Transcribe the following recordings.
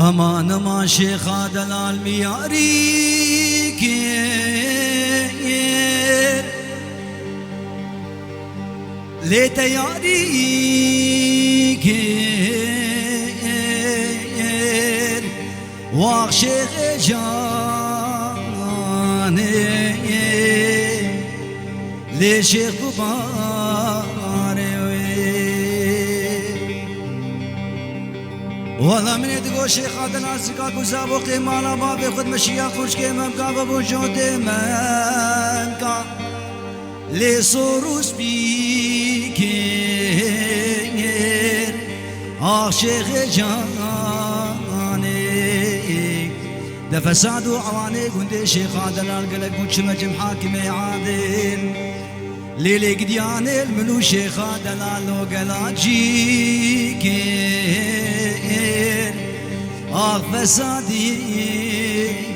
امان ما شیخ دلال میاری کیر لیت یاری کیر واق شیخ جانه لی شیخ والله من يدقو شيخ هذا الناس كاكو سابو قيمانا بابي خد مشيا خوش كيما مكافا بوجود منكا لي صوروس بيكير شيخ جاني دفساد وعواني قندي شيخ هذا القلق مجمع حاكمي عادل ليلي قدياني المنو شيخ هذا لالو قلاجي كير فسادي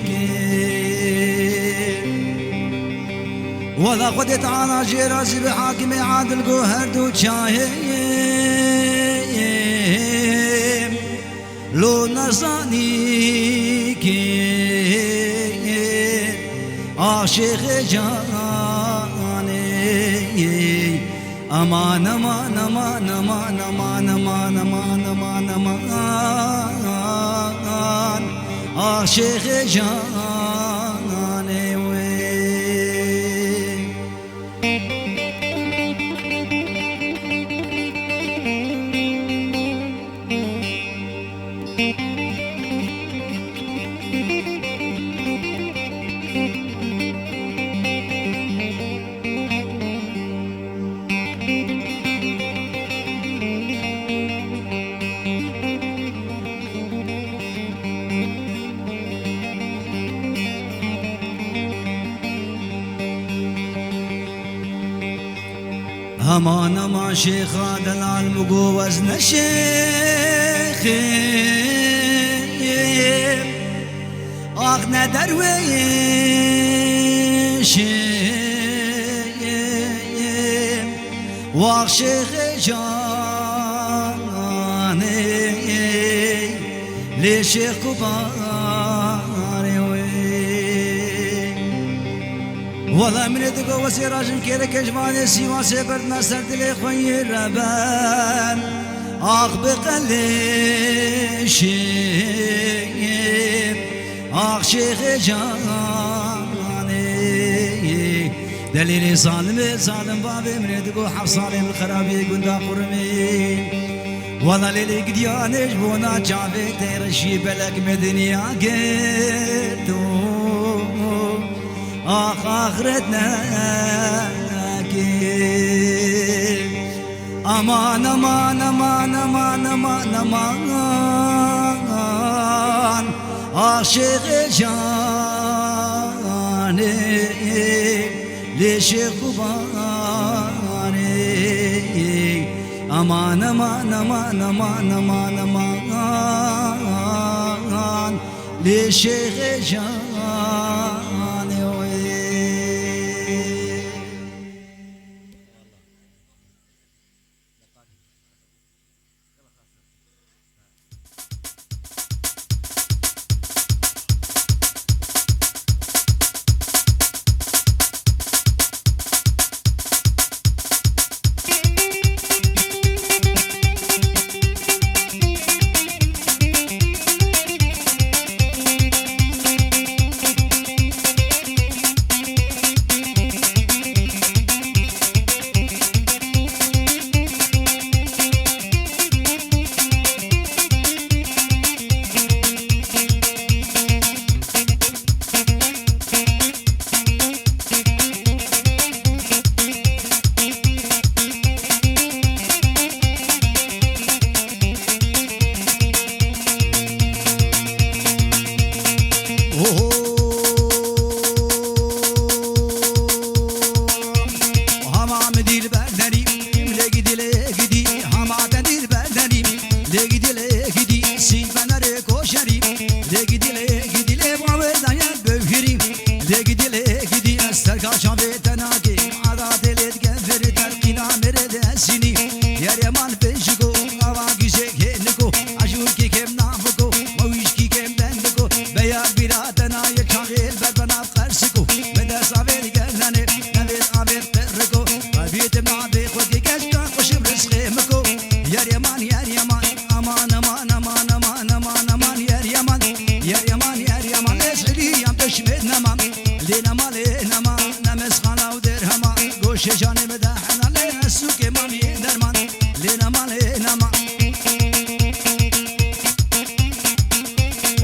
كير ولا قدت على جرازي بحاكمي عادل قهر دو شاهيم لو نزاني كير شيخ جاني امان امان امان امان امان امان امان امان امان شيخ جاني وين امان ما شيخ دلال مقوز نشيخ اغنى درويش واخ شيخ جاني لي شيخ كباري والله من يدقو وسيراجن كيرك اجماني سيما سيبرنا سرد لي خوي الربان بقلي شيب شيخ جاني دليلي ظالم بابي من يدقو حفصالي من خرابي قندا قرمي والله ليلي قدياني جبونا جابي تيرشي بلك مدنيا قيتو آخرتنا كيف امان امان امان امان امان امان شيخ جاني لي شيخ كباري امان امان امان امان امان امان لي شيخ جاني Yaman Benjigo, Avagi Shake, Nico, Ajur Kikem Navako, Moishki سامی درمان لینا ما لینا ما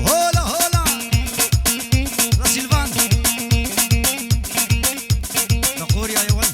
هولا هولا راسيلفان نقور يا يوان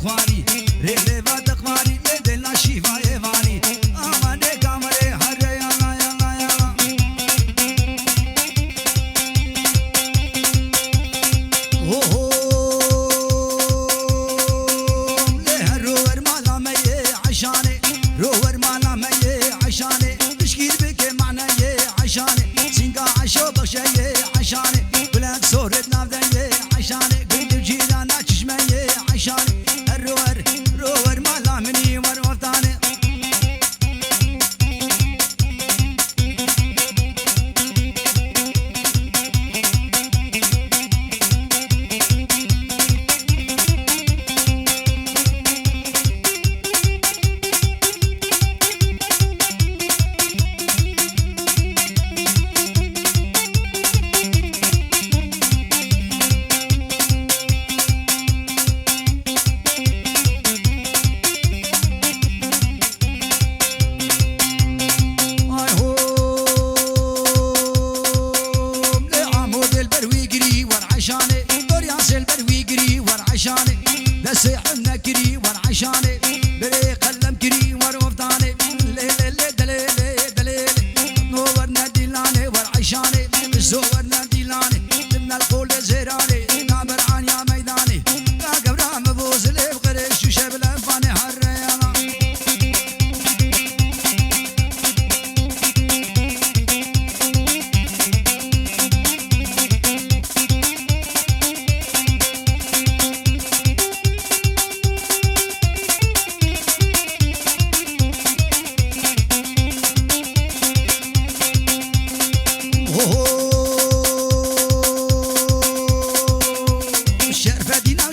خوانی ریله و دقوانی دل نشیفای وانی آمانه کامره هر یالا یالا یالا له روور مالا می عشانه روور مالا می عشانه تشکیل بک معنی عشانه سینگا عشو بخشه عشانه بلند صورت نافده عشانه قلب جیلانا چشمه عشانه الروور روور مالا منی ور وفتانه سيحنا كري ورعشاني بري قلم كري وروفتاني ليلي دليلي دليلي نورنا ديلاني ورعشاني زورنا ديلاني من القول زيراني نابر عن يا ميداني قبرا مبوز لي بقريش وشبل انفاني هريانا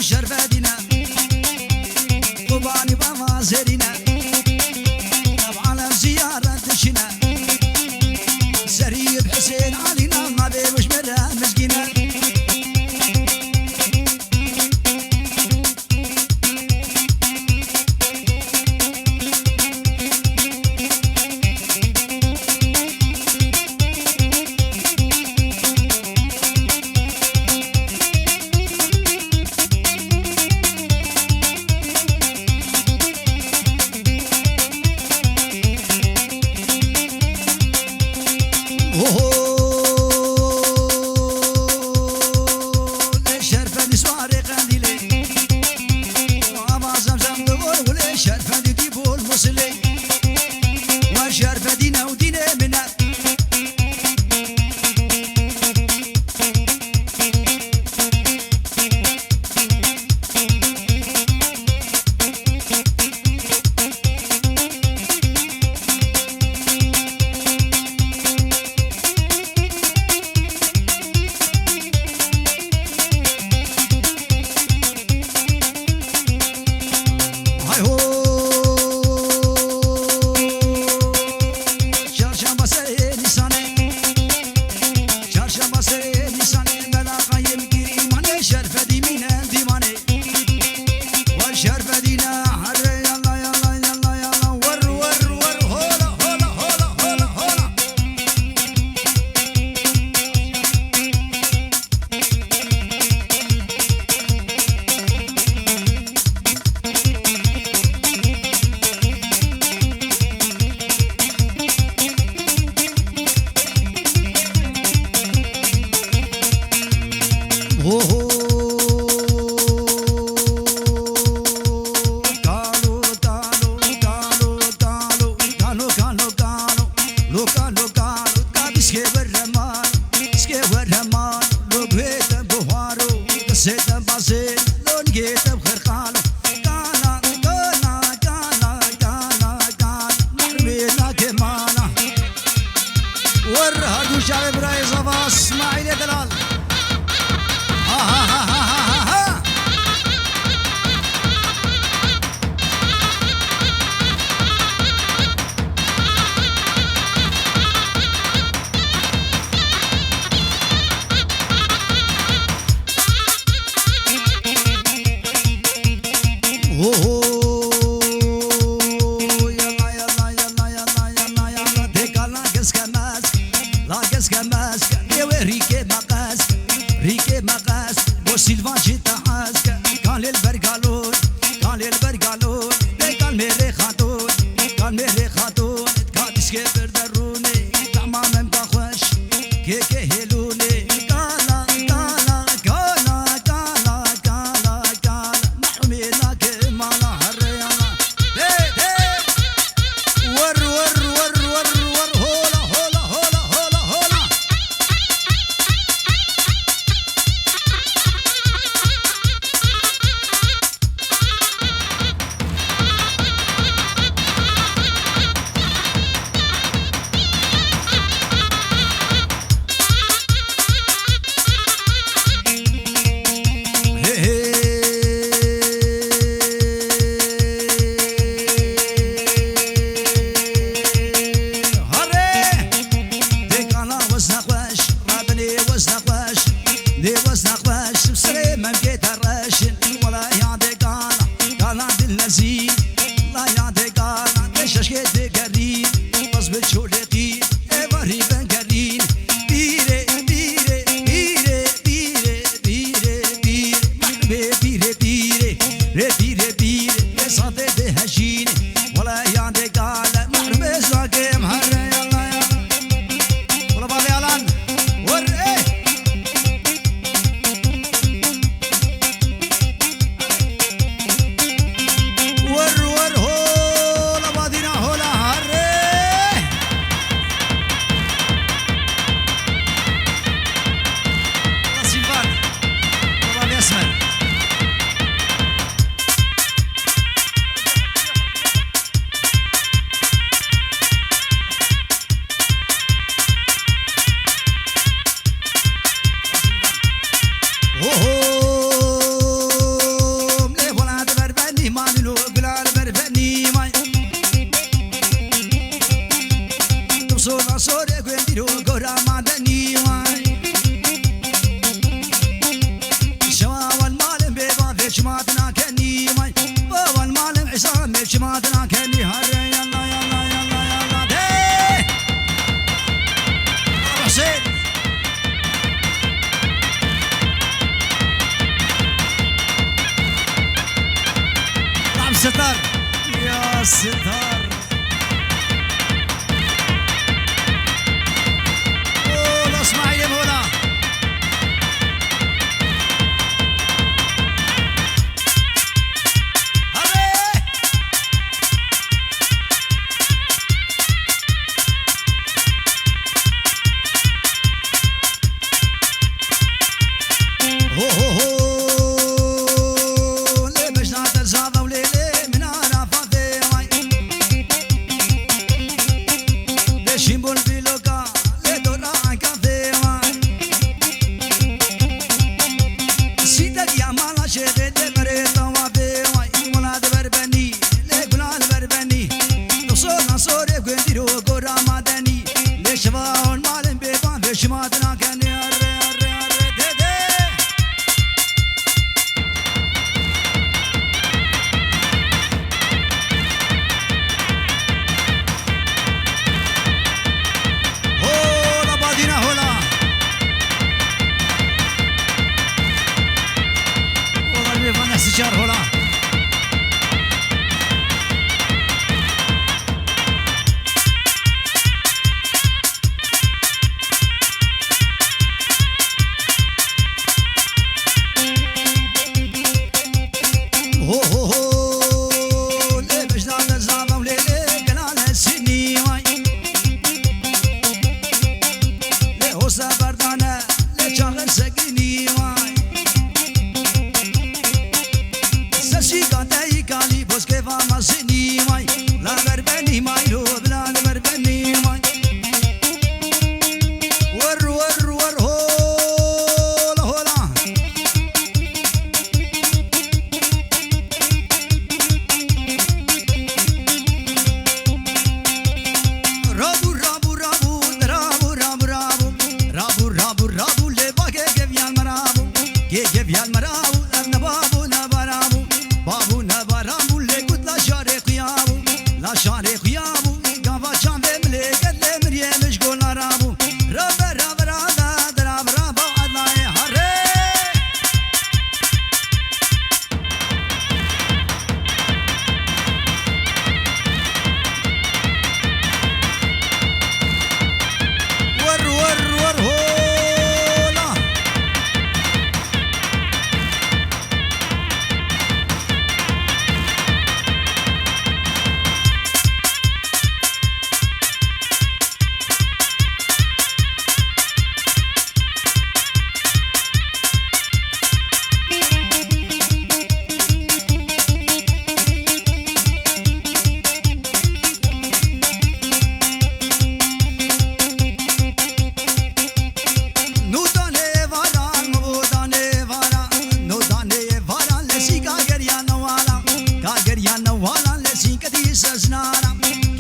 شرفدينا قرباني بابا زيرنا على زيارة دشنا سريب حسين علينا ما بيوش مرة مسكينة مال البرقالون قال ميري خاتون قال ميري خاتون قادش كبر دروني تماما بخوش كيكي هلوني قالا قالا قالا قالا قالا قالا محرمي لك مالا هريانا ور ور ور ور ور هولا هولا هولا هولا هولا ستار يا ستار قول اسمعي هنا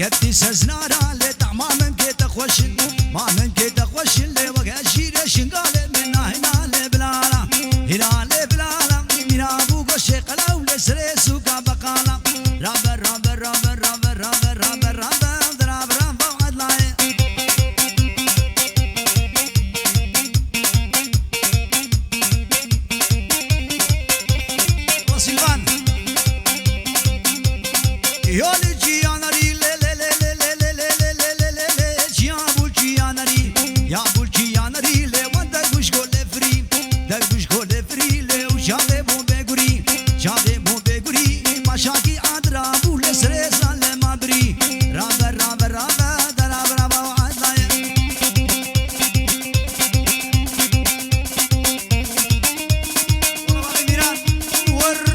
كتي سزنارا لطعما من كيت خوش ما من كيت خوش اللي وقع شيرة شنقال منا هنا لبلالا هنا لبلالا من أبو قشي قلاو لسري سوكا بقالا رابر رابر رابر رابر رابر رابر رابر دراب رابر وعدلاي وصيبان يولي جيانري لي لي لي لي لي لي لي لي لي لي لي جيابو جيانري يا بو جيانري لي ودك بوش كل فري دك بوش كل فري لي وجابي بو بيغوري جابي بو بيغوري مشاكي عدرا بو لسري سال ما بري رابر رابر رابر دراب رابا وعدلاي والله ميران ور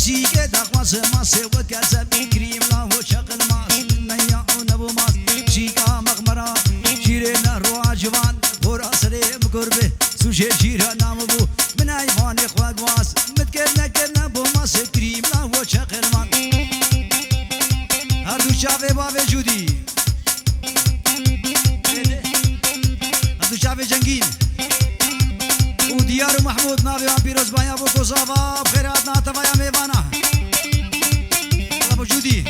موسيقى دقواس ماسي وكاسب كريم لا وشغل ماس نيا ونبو ماس شيكا مغمرة شيرنا روع جوان بورا سليم قربه سوشي شيرا نامبو من ايوان اخوات واس متكرنا بو ماس كريم لا وشغل ماس هردو شافي بابي جودي هردو شافي جنگين وديار محمود نابي وامبيروز بايا بو كوزافا بخيرات ناتفا يا ميوانا الله موجودي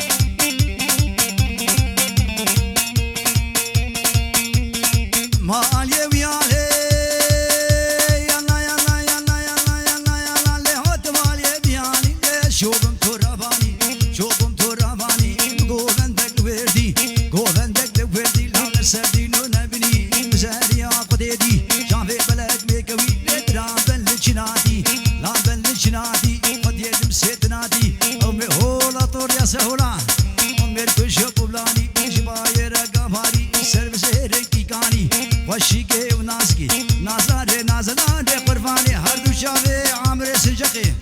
ما علي ويالي يلا يلا يلا يلا يلا يلا اللي هوت مالي بيالي شوفم تراباني شوفم تراباني قوفندك وردي قوفندك وردي لا لسردينو نبني مزاري عقديدي شافي بلد ميكوي لترابن لجنادي لابن لجنادي قد يدم سيتنادي أمي هولا طور يا سهولا أمي الكشف بلاني جباير قماري سربس هيركي كاني وشيكي وناسكي نازاري نازلاني قرباني هردو شافي عامري سجقي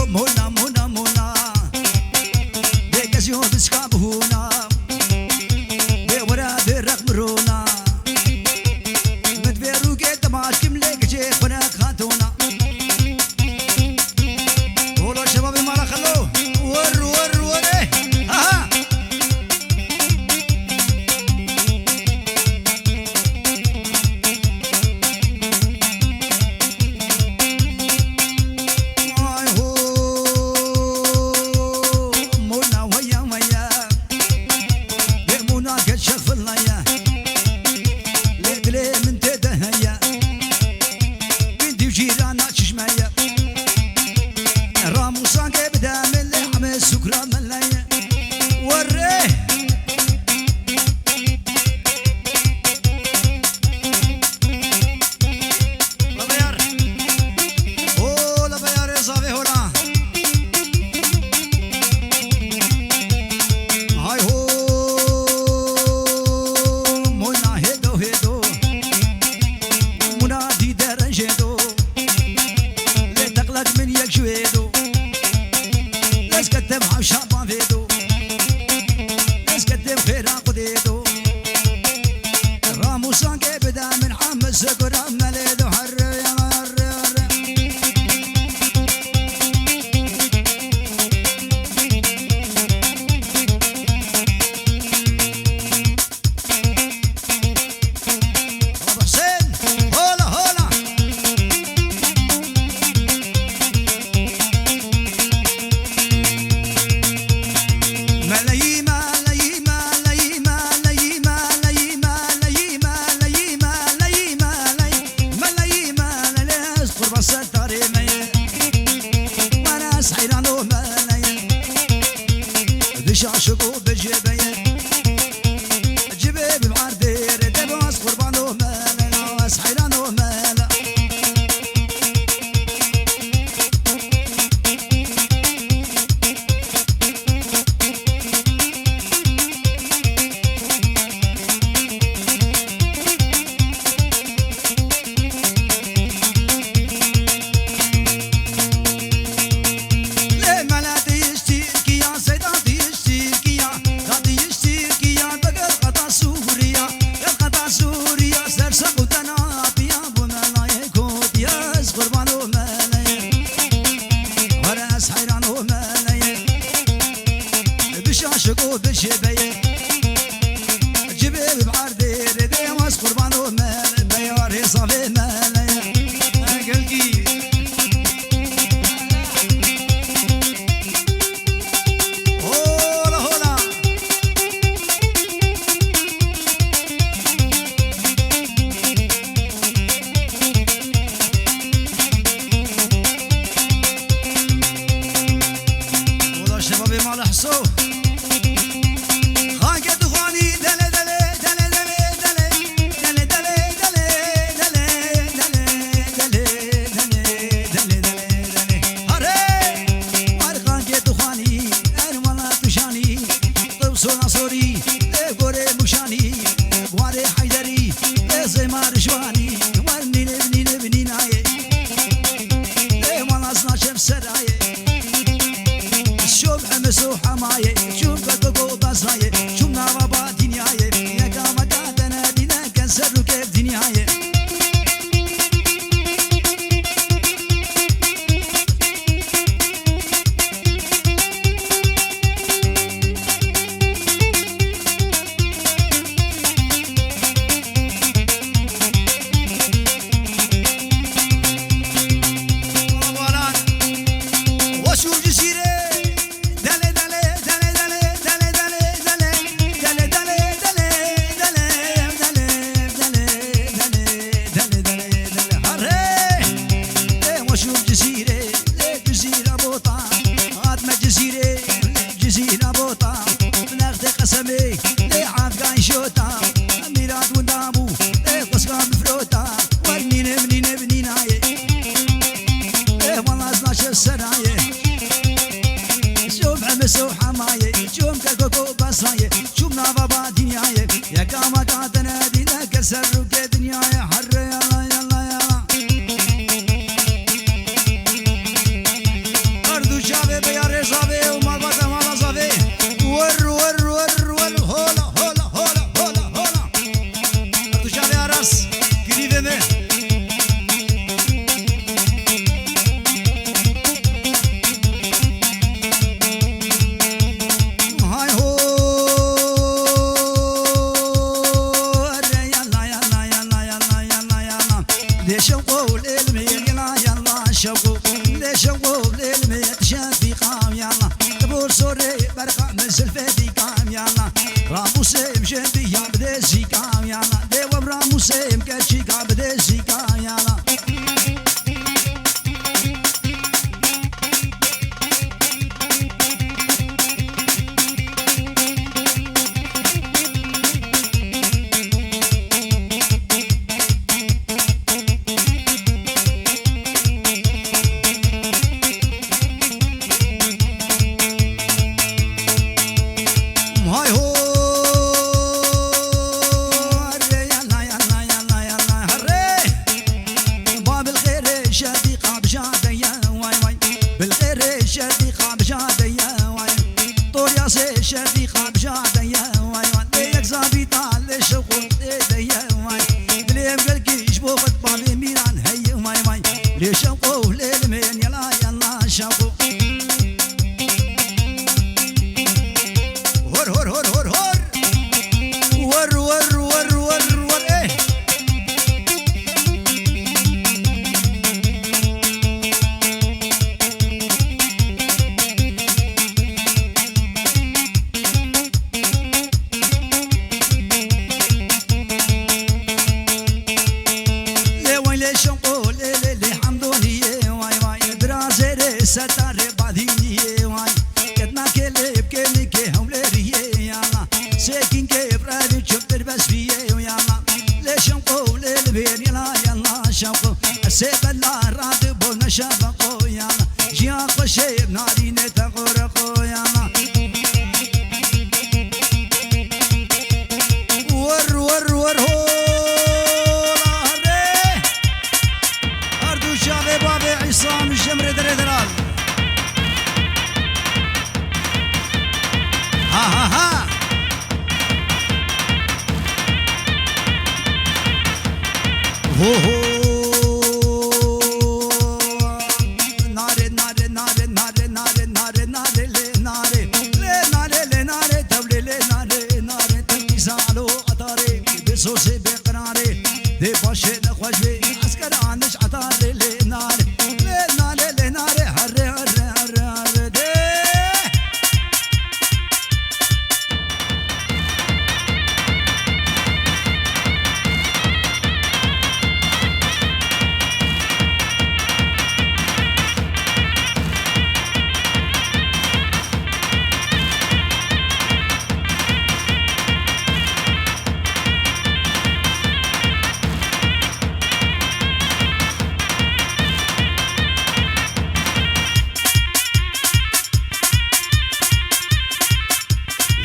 مونا مونا مونا بيكازيون بسكابهونا بورا برق مرونا مدبيرو كيت ماشكم ليك جي خناك خاتونا قولوا شبابي مالا خلو ور ور ور ها شاشقو بجبيه جبه بمعردير دباس قربانو مالا واس حيرانو مالا شاشقو بشبيه جبه بعردير ديواس قربانو مال بيار صافي مال قلقي هولا هولا والله شبابي ما لحسوا صونا صوري غوري مشاني غواري حيدري زي ما رشواني وني نبني نبني ناي وانا اصلا شمس سراي شوف امسو حماي شوف كوكو باساي شوف نابا دنياي يا كما كاتنا دينا كسر كيف دنياي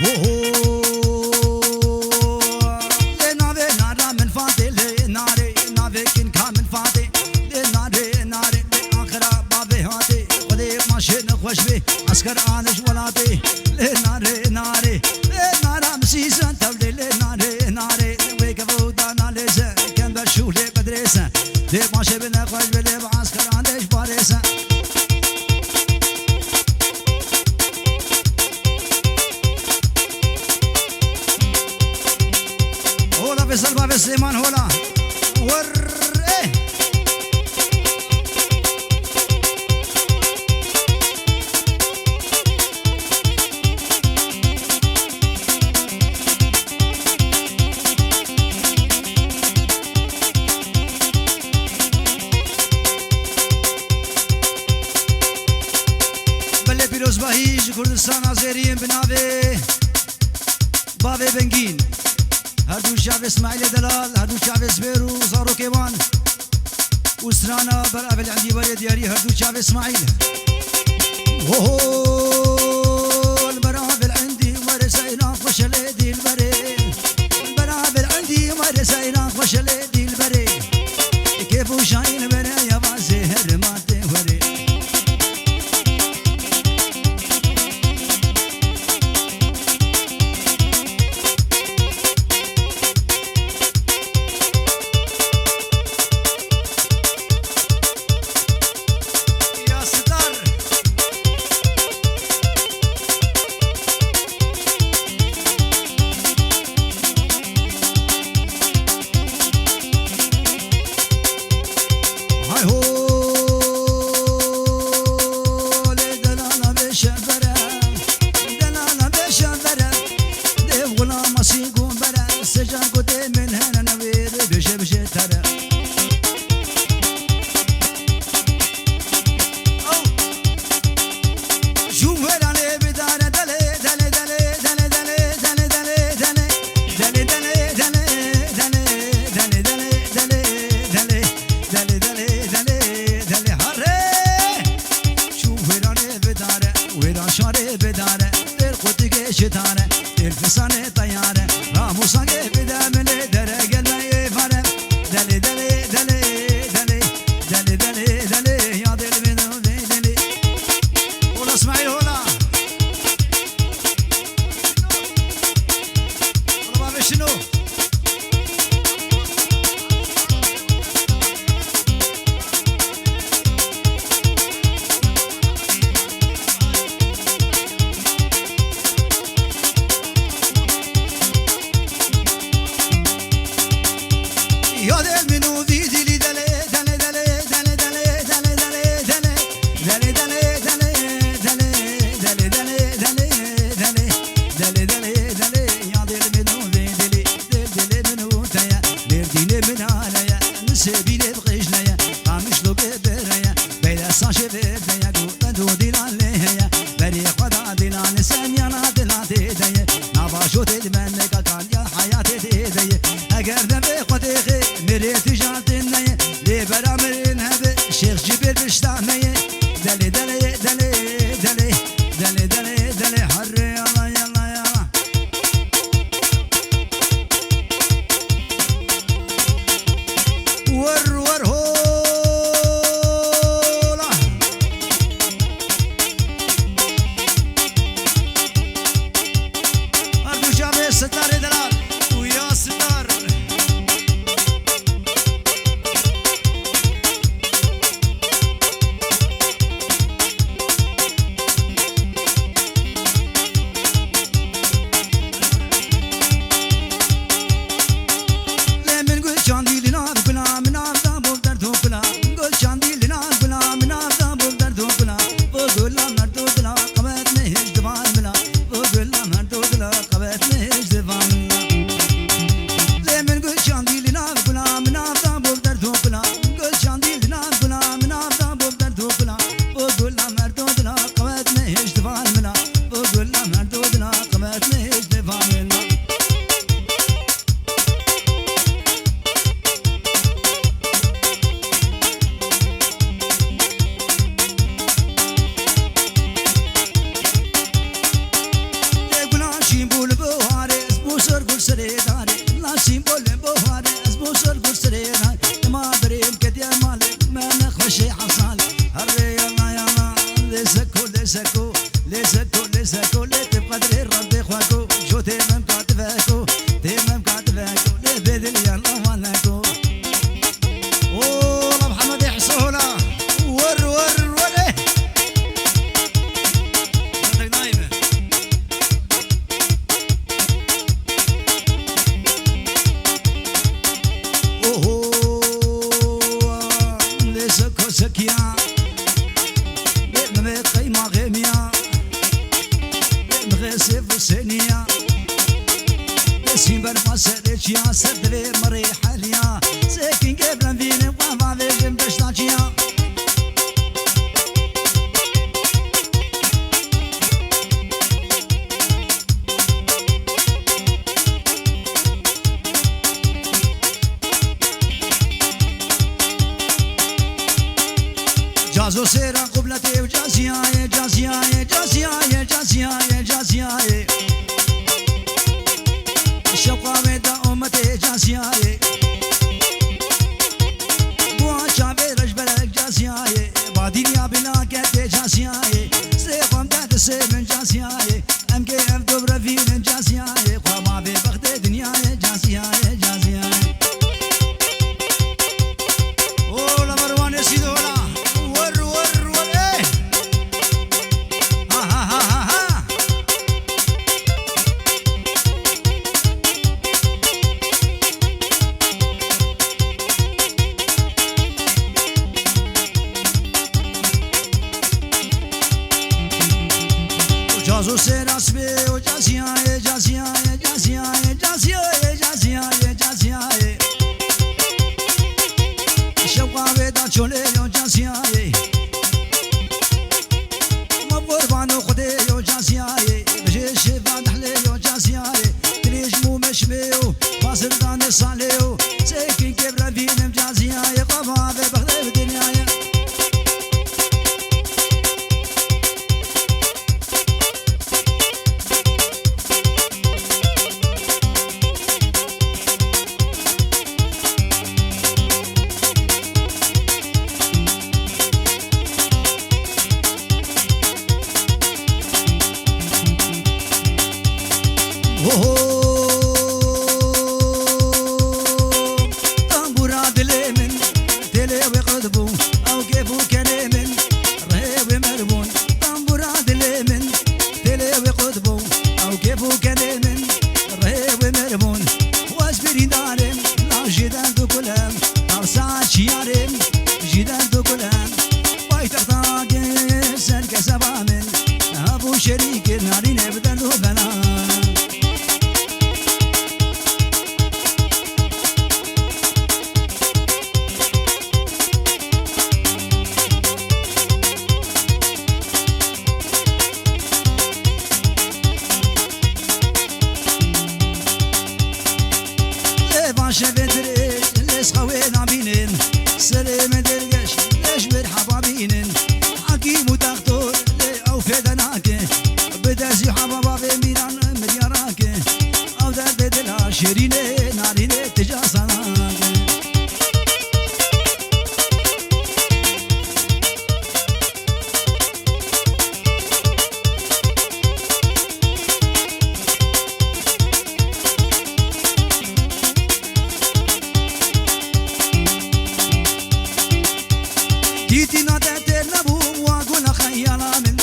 Oh, فيصل بابا سليمان هولا ور ايه بله پیروز باهیج کردستان آذریم بنابه بابه بنگین هر دو شعب اسماعیل دلال هر دو شعب زبیر و زارو کیوان و سرانا بر اول عندي بر دیاری هر دو شعب اسماعیل البرابل عندي مرسينا خوش ليدي البري البرابل عندي مرسينا خوش ليدي البري كيف وشاين بنا يا بازي هر ما تهوري اسم بالمسرج يا سدري مريح ليا ساكن قبل بين وما بين بشتاجيا جازو سيرا قبلتي وجازياي جازياي جازياي جازياي جازياي الشوقة بيدا أمتي جازياي بوا شعبي رجبلك جازياي بعدين يا بلا كتي جازياي سيقوم داد السيمن جازياي أمكي أفدو برفين جازياي قوما ببغدي دنياي جازياي جازياي أولا مروان سيدولا جازو سيراس بي وجازياي جازياي جازياي جازياي جازياي جازياي الشوقة بيدا تشولي جازياي مبوربانو خدي جازياي بجي شفا دحلي جازياي تريج مو مشميو فاصل داني صاليو ساكن كبرا فينم جازياي قفا ببغدي بدنياي طنبورا دلي من دلي وقلبو او كيفو كاني من رهيب مربون طنبورا دلي من دلي وقلبو او كيفو كاني من رهيب مربون واسبري دارم لا جدان دو كلام ارسال شيارم جدان دو كلام بايتقطاق سلك سبامن ابو شريك ناري نبدل وبنان شفتريش ليش خوين عبينين سليم درقش ليش مرحبا بينين حكيم ودكتور لي او فدناك بدازي حبابا في ميران ملياراك او در بدلا شيريني ناريني تجاساناك تينا تأتير نبوب واقول خيالا من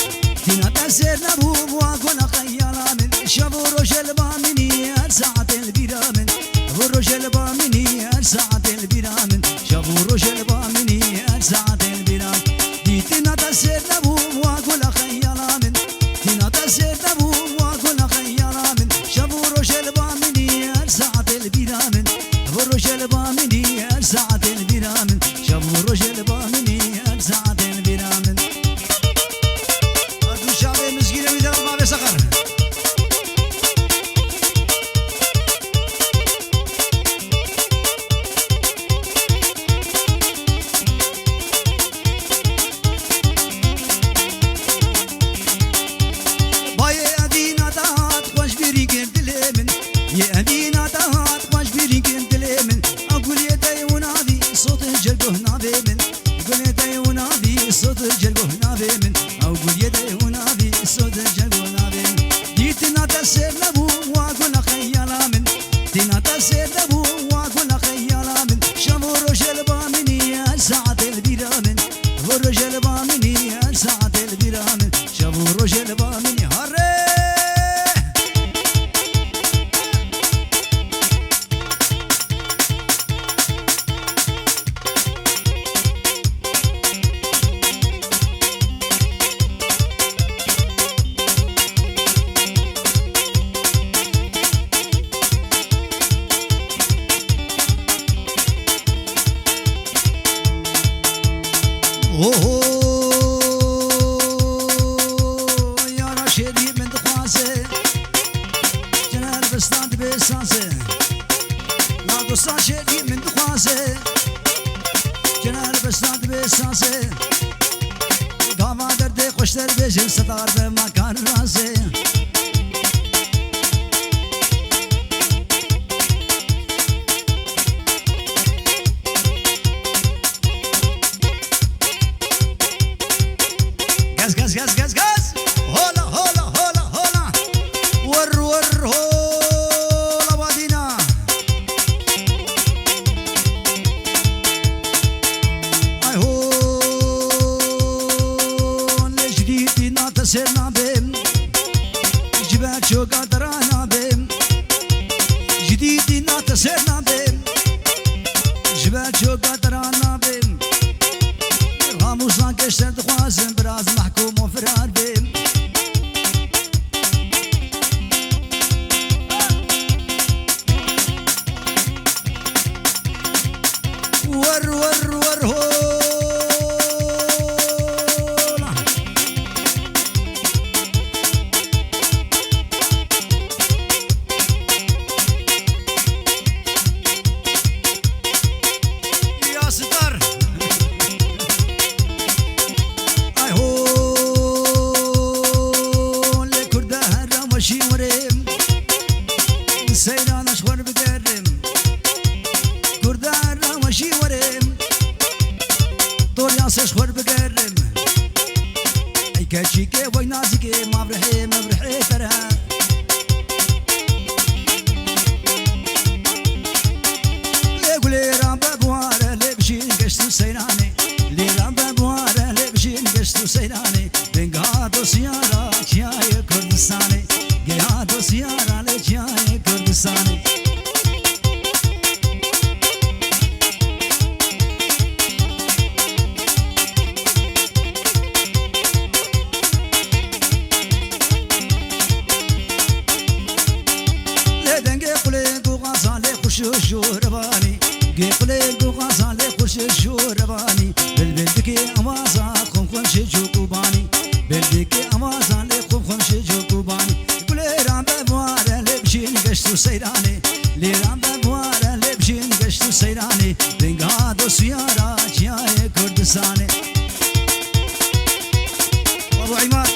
تينا تأسير نبوب واقول خيالا من شافو رجل بامني ساعة البرامن رجل بامني ساعة البرامن شافو رجل بامني ساعة البرامن تينا تأسير نبوب واقول خيالا من تينا تأسير نبوب واقول خيالا من شافو رجل بامني ساعة البرامن رجل بامني ساعة البرامن شافو رجل بامني ساعة البرامن أدو شعبي مسكينة بيدر ما بيسقر بسازه لا دوستا شدی من دخوازه جنال بستاد بسازه داما درد خوشتر بجن ستار به مکان رازه گز گز گز گز هولا هولا هولا هولا ور ور هولا بادینا ای هون لجدیدی ناتسرنا بیم جبال چوکا درانا بیم جدیدی ناتسرنا بیم جبال چوکا درانا بیم راموزان کشتر دخوازم براز محکوم و فرار بیم ور ور ور هولا يا ستار اي هون لكرده هرم وشي ورم سيران اشخور بقرم كرده هرم وشي ورم طول ياس اشخور بقرم اي كاتشيكي وي نازكي مبرحي مبرحي ترها ليقولي رام بابواره لبشين قشتو سيراني لي رام بابواره لبشين قشتو سيراني بنقادو سيارة جاي كردستاني قادو سيارة لجاي كردستاني لدنقي قليق وغازان لخش الشورباني قليق وغازان لخش الشورباني بالبلدكي أمازا خم خمش جوكوباني بالبلدكي أمازا لخم خمش جوكوباني قلي رام بابواره لبشين قشتو سيراني لي رام بابواره لبشين قشتو سيراني بنقادو سيارة جاي كردستاني أبو عماد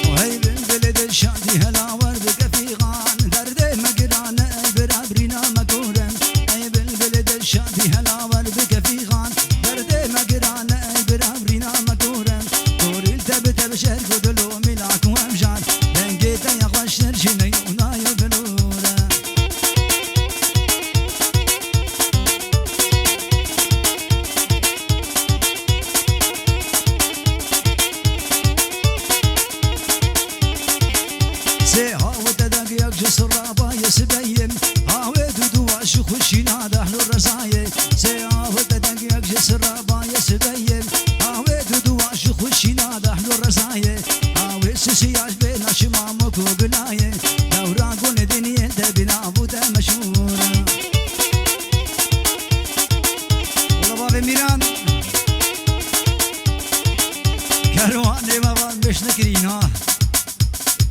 وهي بالبلد الشادي هلا ورد كفيغان درد مقران برابرينا مقورن هي بالبلد الشادي هلا ورد كفيغان درد مقران برابرينا مقورن دور التبت بشر قدلو ملاك وامجار دنقيت يا خوش نرشني ونايو بلورا سي هاوت داق يقجس الرابا يسبيم هاوت دواش خشي نادى احلو الرزاية سي هاوت داق يقجس الرابا يسبيم هاوت دواش خشي نادى احلو الرزاية هاوت سياج بينا شمامك وقلاية دورا قول دنيا انت بنا بودا مشهورة والله بابي ميران كرواني ما بان بش نكرينا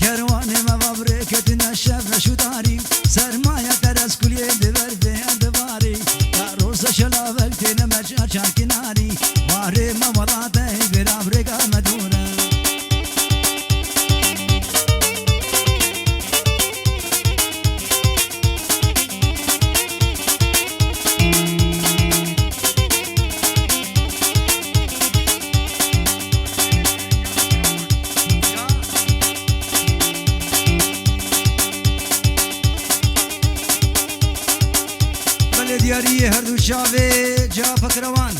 كرواني ما بابريكتنا الشفرة شو داري سرمايا ترس كل يد برفي دباري كاروسا شلافك تينا مجار شاكناري باري ما وضعته برابريكا مدورة دیاری هر دو شاوه جا فکروان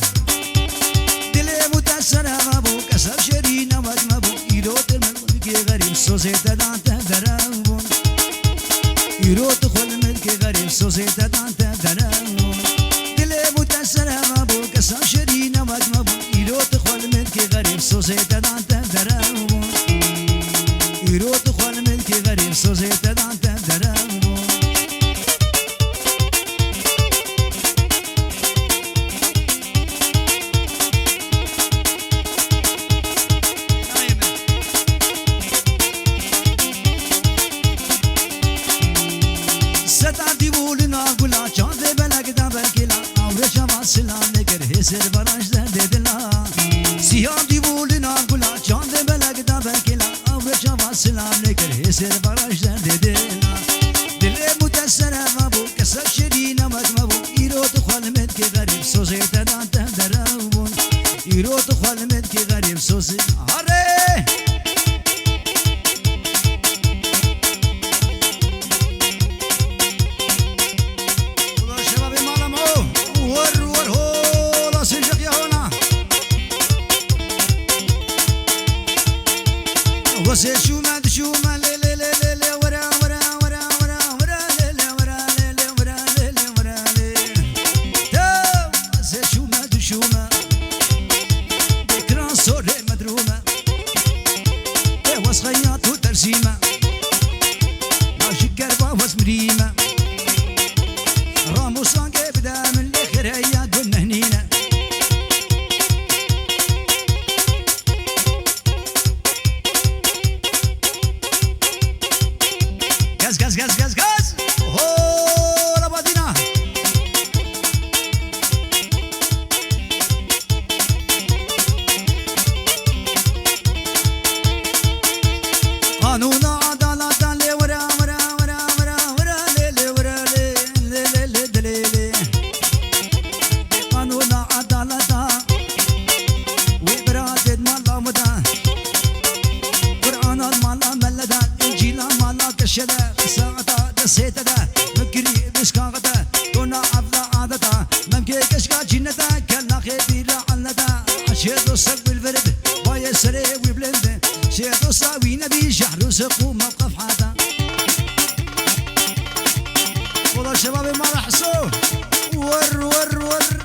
دل متاثر مبو کسب شری نمک مبو ایروت ملک غریب سوزیت دانت درون ایروت خل ملک غریب سوزیت دانت درون دل متاثر مبو کسب شری نمک مبو ایروت خل ملک غریب سوزیت دانت درون ایروت خل ملک غریب سوزیت دانت درون ستعدي بولنا قولا شاذ بلق دابر كلا أورشا واسلام نكر هسر براش دردلا سيام دي بولنا قولا شاذ بلق دابر كلا أورشا واسلام نكر هسر براش دردلا دل متسر مبو كسر شدينا مدمبو إيرو تخوال مدك غريب سوزي تدان تهدرون إيرو تخوال مدك غريب سوزي هاري وسي شومة شومة لي لي لي لي لي ورا ورا ورا ورا ورا لي لي ورا لي لي ورا لي لي ورا لي وسي شومة شومة بكران صوري مدرومة وسخيات وترسيمة ماشي كربا وسمريمة رامو صانقي بدا من الاخر هيا قلنا هنينا Gaz, gaz, gaz, gaz! Oh, la badina! قانون عدالة لي ورا ورا ورا ورا ورا لي ورا لي لي لي دليلي قانون عدالة وبراد مالا مدى قرآن مالا ملدا إنجيل مالا كشدا سيتا دا مكري بسكاغتا كنا عبدا عادتا ممكن كشكا جنتا كلا خيبيرا عنتا عشيدو سق بالبرد باي سري وبلند شيدو ساوي نبي شحرو سقو موقف حاتا والله شبابي ما راح سو ور ور ور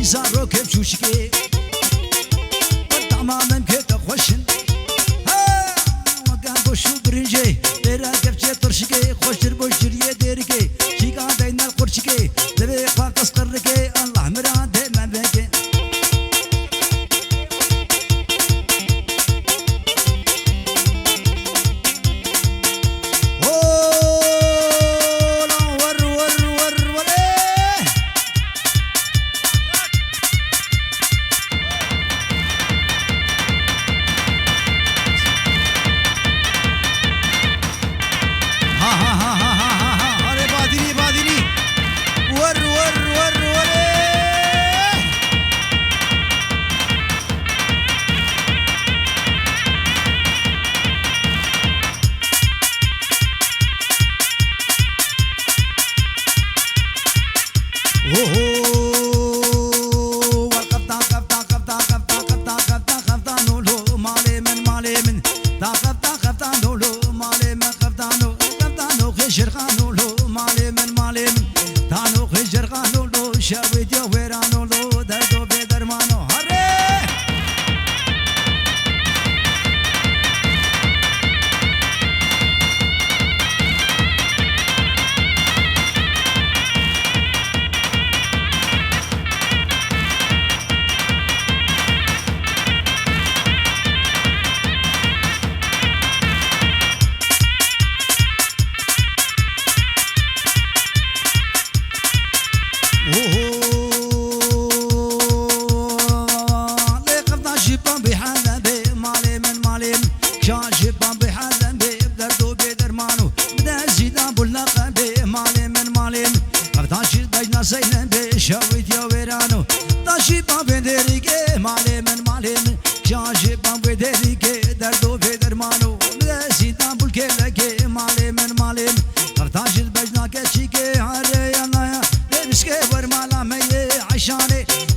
زارو كيف شوشكي تماما كيف خوشن ها وقام بوشو برنجي بيرا كيف ترشكي خوشر بوشر يديركي شيكا دينا القرشكي دبي فاقس قركي الله مراد ما بكي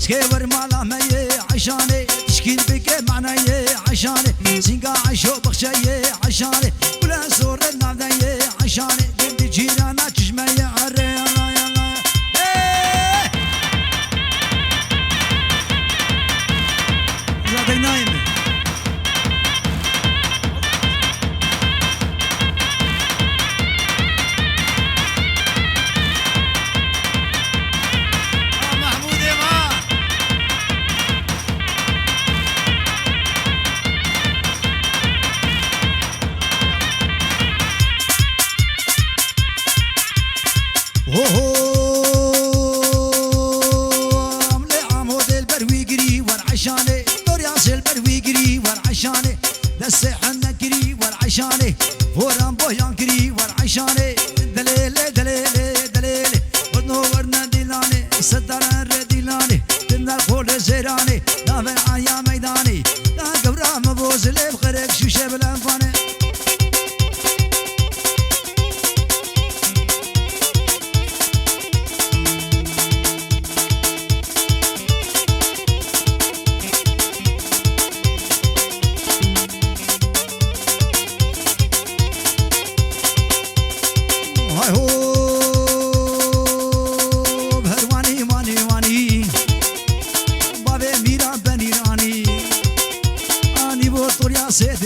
سكيور مالا مي عشاني تشكيل بك معناي عشاني سينقا عشو بخشاي عشاني ولا صور النعداي عشاني بنت جيرانا تجمعي عري الله يلا ستران ردیلانی دندر خول زیرانی ناون آیا میدانی نا گورا مبوز لب خرک شوشه بلنفانه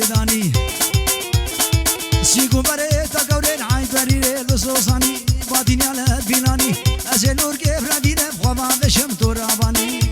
سيداني سيكو بريتا كورين عاي بريري لصوصاني باديني على بيناني أزي نور كيف رديني بخوابا بشم توراباني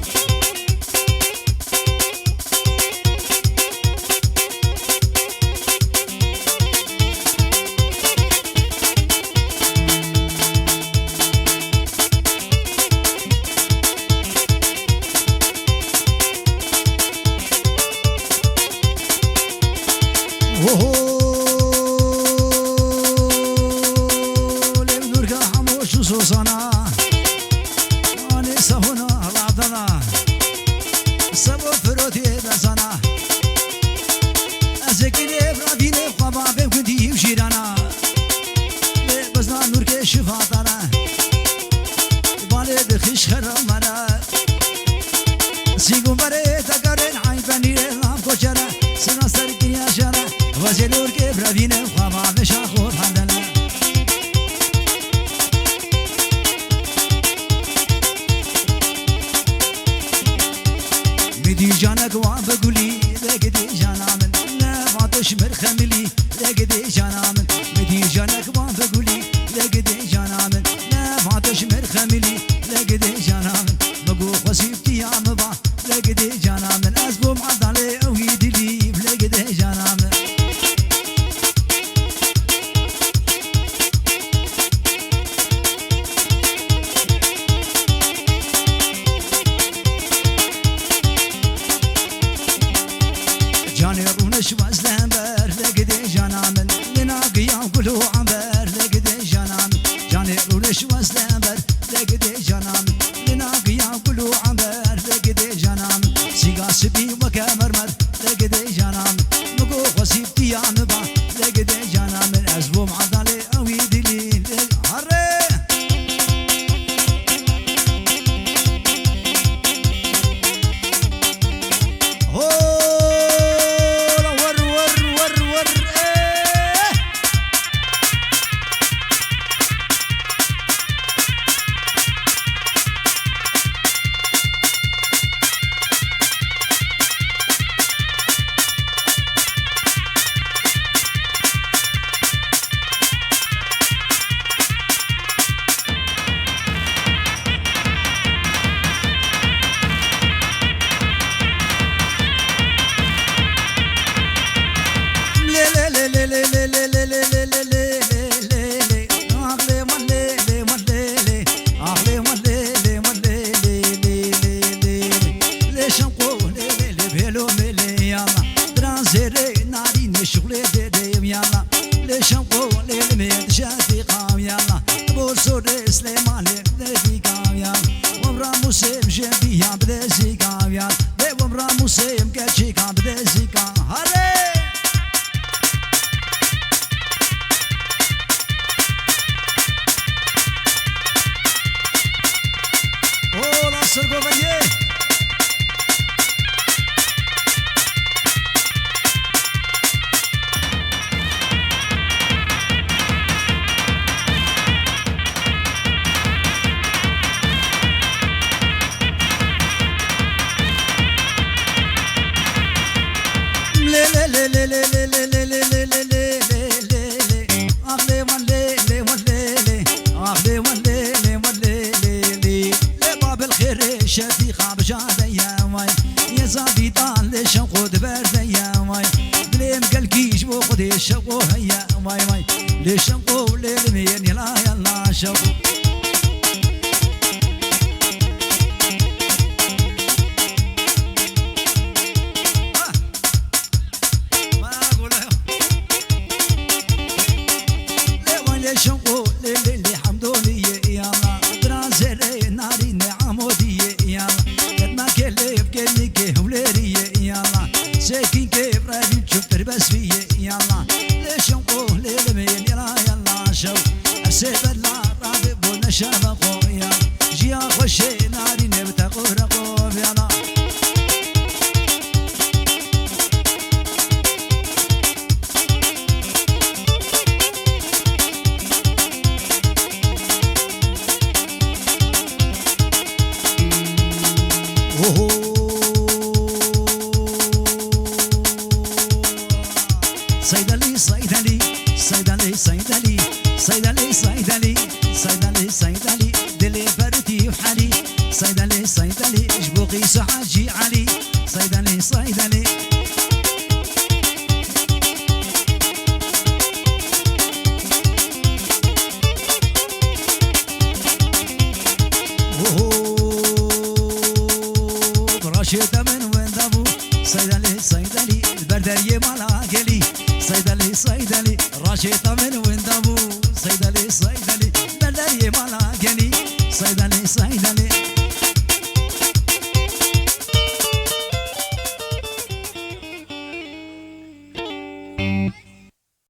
جانك وابقولي لقدي جانا من نفاتش مرخملي لقدي جانا من مدي جانك وابقولي لقدي جانا من نفاتش مرخملي لقدي جانا من مقو خسيفتي يا مبا لقدي جانا من أسبوع معضلي أو يدلي لقدي جانا من جاني رونش وزلمبر لقدي جانا من لناقي ينقلوا عنبر لقدي جانا من جاني رونش وزلمبر لقدي جانا من لناقي ينقلوا عنبر لقدي جانا من سيقا سبي وكامرمر لقدي جانا من مقو خسيبتي يا مبا لقدي جانا من أسبوع معضلي أو يدلي هري شفي يا خوشي ناري نبتا قرقوب يلا صيدلي صيدلي صيدلي صيدلي صيدلي صيدلي صيدلي صيدلي دلي بردي وحالي صيدلي صيدلي جبوقي سحاجي علي صيدلي صيدلي راشد من وين دابو صيدلي صيدلي البردريه مالا قلي صيدلي صيدلي راشد من وين دابو صيدلي صيدلي البردريه مالا قلي صيدلي صيدلي